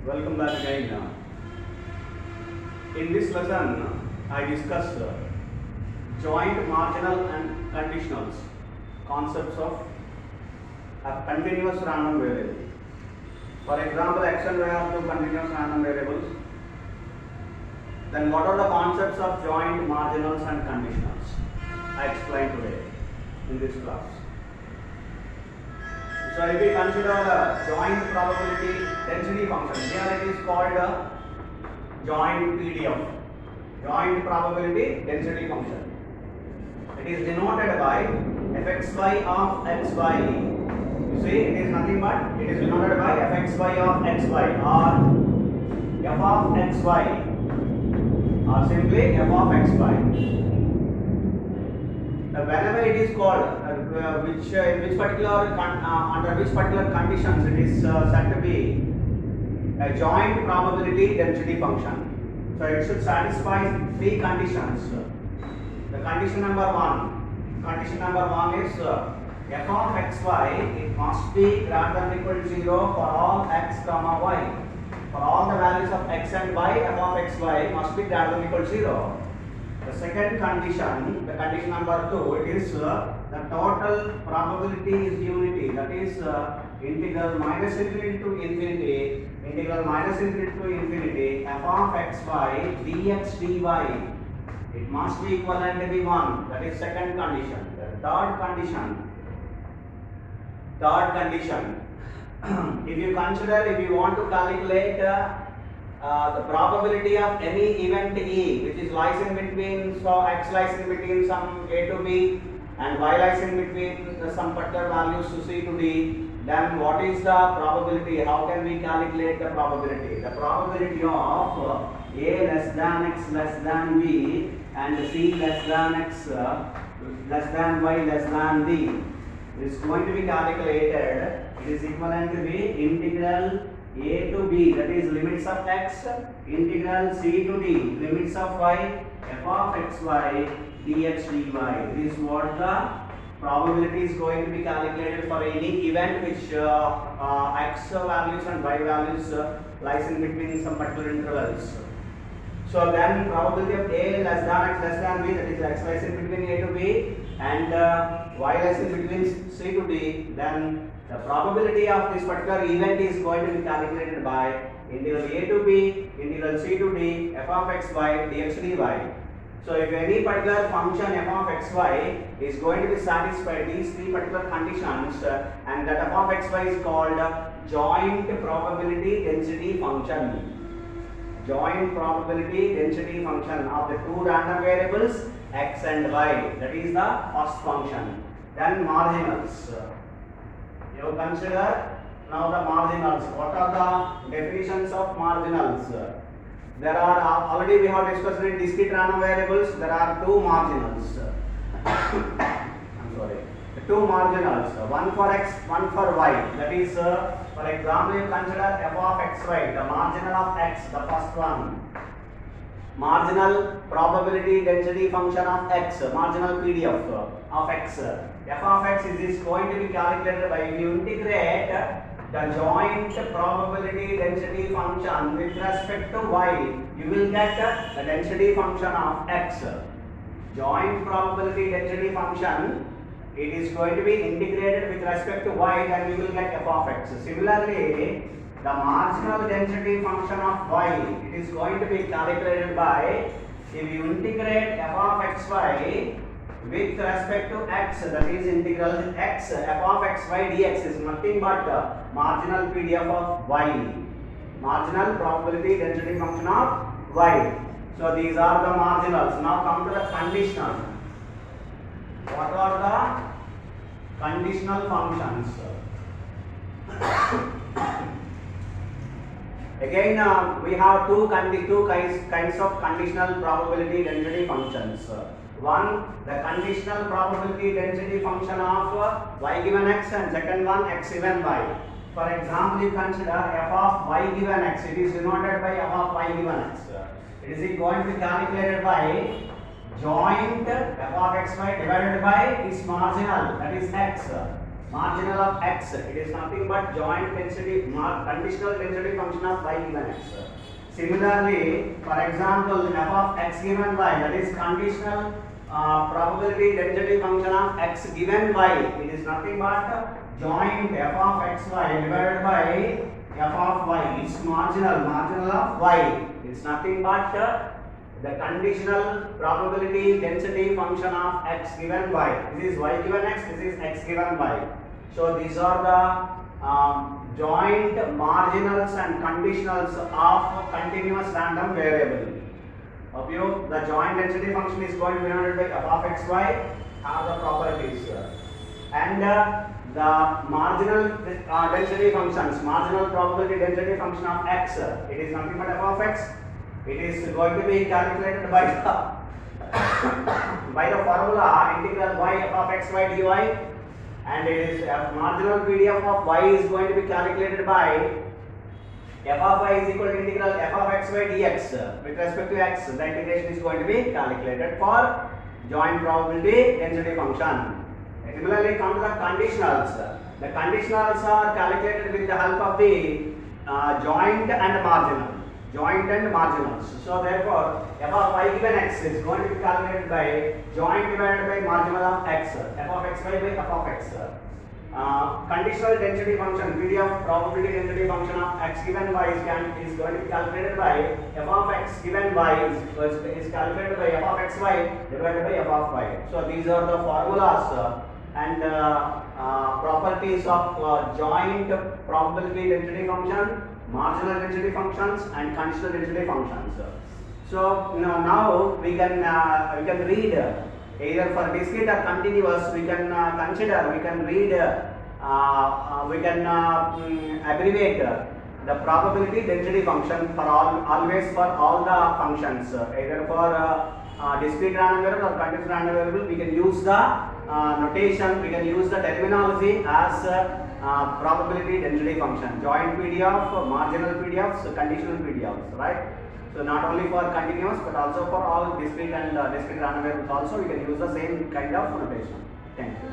Welcome back again. In this lesson, I discuss joint marginal and conditionals, concepts of a continuous random variable. For example, x and y are two continuous random variables. Then what are the concepts of joint marginals and conditionals? I explain today in this class. So if we consider a joint probability density function, here it is called a joint PDF, joint probability density function. It is denoted by fxy of xy. You see, it is nothing but it is denoted by fxy of xy or f of xy or simply f of xy. Whenever it is called, in which particular under which particular conditions it is said to be a joint probability density function. So it should satisfy three conditions. The condition number one is f of xy, it must be greater than or equal to 0 for all x comma y. For all the values of x and y, f of xy must be greater than or equal to 0. The second condition, the condition number 2, it is the total probability is unity. That is integral minus infinity to infinity, integral minus infinity to infinity, f of xy dx dy. It must be equivalent to be 1. That is second condition. The third condition, if you consider, if you want to calculate the probability of any event E, which is lies in between, so x lies in between some a to b and y lies in between some particular values to c to d, then what is the probability? How can we calculate the probability? The probability of a less than x less than b and c less than x less than y less than d is going to be calculated. It is equivalent to be integral a to b, that is limits of x, integral c to d, limits of y, f of xy dx dy. This is what the probability is going to be calculated for any event which x values and y values lies in between some particular intervals. So then probability of a less than x less than b, that is x lies in between a to b and y lies in between c to d, then the probability of this particular event is going to be calculated by integral a to b, integral c to d, f of xy dx dy. So if any particular function f of xy is going to be satisfied these three particular conditions, and that f of xy is called joint probability density function. Joint probability density function of the two random variables x and y. That is the first function. Then marginals. You consider now the marginals. What are the definitions of marginals? There are already we have discussed in discrete random variables. There are two marginals. I'm sorry. Two marginals. One for x, one for y. That is, for example, you consider f of xy, the marginal of x, the first one. Marginal probability density function of x, marginal PDF of x. F of x is going to be calculated by, if you integrate the joint probability density function with respect to y, you will get the density function of x. Joint probability density function, it is going to be integrated with respect to y, then you will get f of x. Similarly, the marginal density function of y, it is going to be calculated by, if you integrate f of xy with respect to x, that is integral x, f of xy dx is nothing but marginal PDF of y, marginal probability density function of y. So these are the marginals. Now come to the conditional. What are the conditional functions? Again, we have two kinds of conditional probability density functions. One, the conditional probability density function of y given x, and second one x given y. For example, you consider f of y given x. It is denoted by f of y given x. It is going to be calculated by joint f of xy divided by its marginal, that is x. marginal of x, it is nothing but joint density, conditional density function of y given x. Similarly, for example, f of x given y, that is conditional probability density function of x given y, it is nothing but joint f of xy divided by f of y. It's marginal of y. It's nothing but the conditional probability density function of x given y. This is y given x, this is x given y. So these are the joint marginals and conditionals of continuous random variable. The joint density function is going to be denoted by f of xy have the properties, and the marginal density functions, marginal probability density function of x, it is nothing but f of x. It is going to be calculated by the formula integral y f of xy dy, and it is marginal PDF of y is going to be calculated by f of y is equal to integral f of xy dx with respect to x. The integration is going to be calculated for joint probability density function. Similarly, come to the conditionals. The conditionals are calculated with the help of the joint and marginals. So therefore, f of y given x is going to be calculated by joint divided by marginal of x, f of xy by f of x. Conditional density function, PDF probability density function of x given y is going to be calculated by f of x given y is calculated by f of xy divided by f of y. So these are the formulas and properties of joint probability density function, marginal density functions, and conditional density functions. So now we can read either for discrete or continuous. We can consider, we can read, we can abbreviate the probability density function for always for all the functions, either for discrete random variable or continuous random variable. We can use the notation, we can use the terminology as probability density function, joint PDF, marginal PDFs, conditional PDFs, right? So not only for continuous but also for all discrete and discrete random variables also we can use the same kind of notation. Thank you.